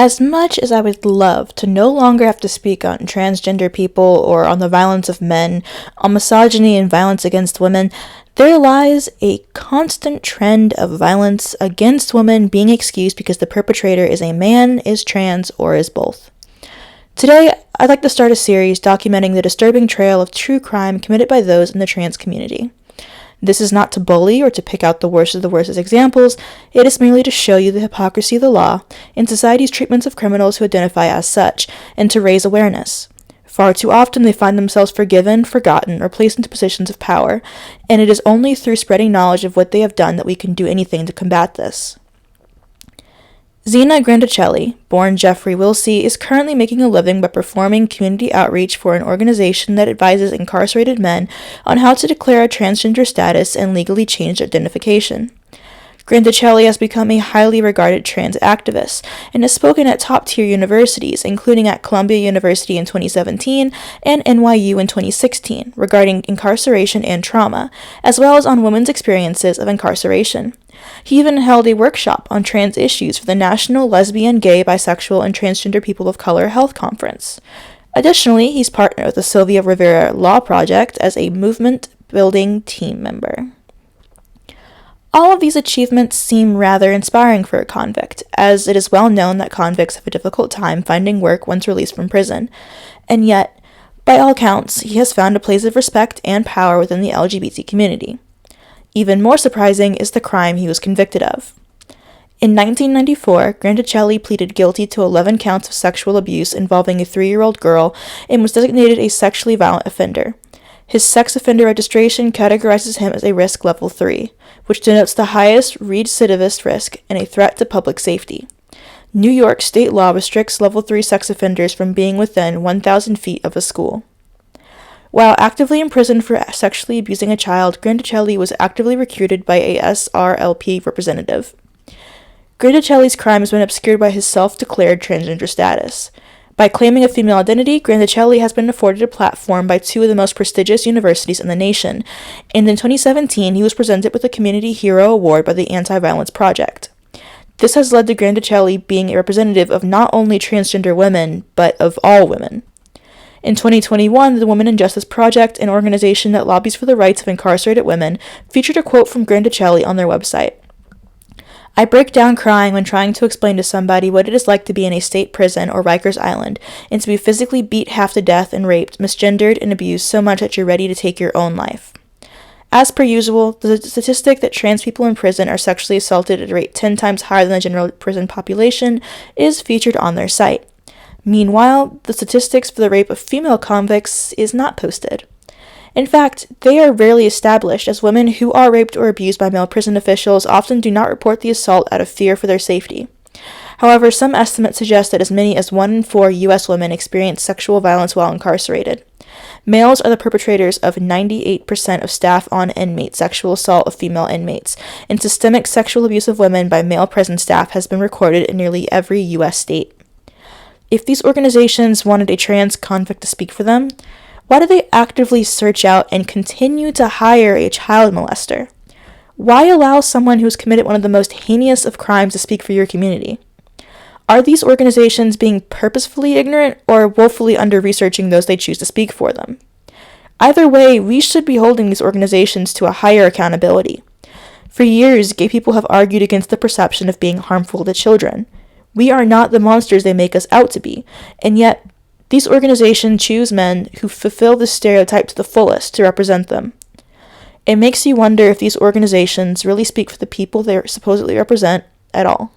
As much as I would love to no longer have to speak on transgender people or on the violence of men, on misogyny and violence against women, there lies a constant trend of violence against women being excused because the perpetrator is a man, is trans, or is both. Today, I'd like to start a series documenting the disturbing trail of true crime committed by those in the trans community. This is not to bully or to pick out the worst of the worst as examples, it is merely to show you the hypocrisy of the law and society's treatments of criminals who identify as such, and to raise awareness. Far too often they find themselves forgiven, forgotten, or placed into positions of power, and it is only through spreading knowledge of what they have done that we can do anything to combat this. Zena Grandicelli, born Jeffrey Wilsey, is currently making a living by performing community outreach for an organization that advises incarcerated men on how to declare a transgender status and legally change their identification. Grandicelli has become a highly regarded trans activist and has spoken at top-tier universities, including at Columbia University in 2017 and NYU in 2016, regarding incarceration and trauma, as well as on women's experiences of incarceration. He even held a workshop on trans issues for the National Lesbian, Gay, Bisexual, and Transgender People of Color Health Conference. Additionally, he's partnered with the Sylvia Rivera Law Project as a movement-building team member. All of these achievements seem rather inspiring for a convict, as it is well known that convicts have a difficult time finding work once released from prison, and yet, by all counts, he has found a place of respect and power within the LGBT community. Even more surprising is the crime he was convicted of. In 1994, Grandicelli pleaded guilty to 11 counts of sexual abuse involving a 3-year-old girl and was designated a sexually violent offender. His sex offender registration categorizes him as a risk level 3, which denotes the highest recidivist risk and a threat to public safety. New York state law restricts level 3 sex offenders from being within 1,000 feet of a school. While actively imprisoned for sexually abusing a child, Grandicelli was actively recruited by a R4p1st representative. Grandicelli's crime has been obscured by his self-declared transgender status. By claiming a female identity, Grandicelli has been afforded a platform by 2 of the most prestigious universities in the nation, and in 2017 he was presented with the Community Hero Award by the Anti-Violence Project. This has led to Grandicelli being a representative of not only transgender women, but of all women. In 2021, the Women in Justice Project, an organization that lobbies for the rights of incarcerated women, featured a quote from Grandicelli on their website. "I break down crying when trying to explain to somebody what it is like to be in a state prison or Rikers Island, and to be physically beat half to death and raped, misgendered, and abused so much that you're ready to take your own life." As per usual, the statistic that trans people in prison are sexually assaulted at a rate 10 times higher than the general prison population is featured on their site. Meanwhile, the statistics for the rape of female convicts is not posted. In fact, they are rarely established, as women who are raped or abused by male prison officials often do not report the assault out of fear for their safety. However, some estimates suggest that as many as 1 in 4 U.S. women experience sexual violence while incarcerated. Males are the perpetrators of 98% of staff-on inmate sexual assault of female inmates, and systemic sexual abuse of women by male prison staff has been recorded in nearly every U.S. state. If these organizations wanted a trans convict to speak for them, why do they actively search out and continue to hire a child molester? Why allow someone who's committed one of the most heinous of crimes to speak for your community? Are these organizations being purposefully ignorant or woefully under-researching those they choose to speak for them? Either way, we should be holding these organizations to a higher accountability. For years, gay people have argued against the perception of being harmful to children. We are not the monsters they make us out to be, and yet these organizations choose men who fulfill this stereotype to the fullest to represent them. It makes you wonder if these organizations really speak for the people they supposedly represent at all.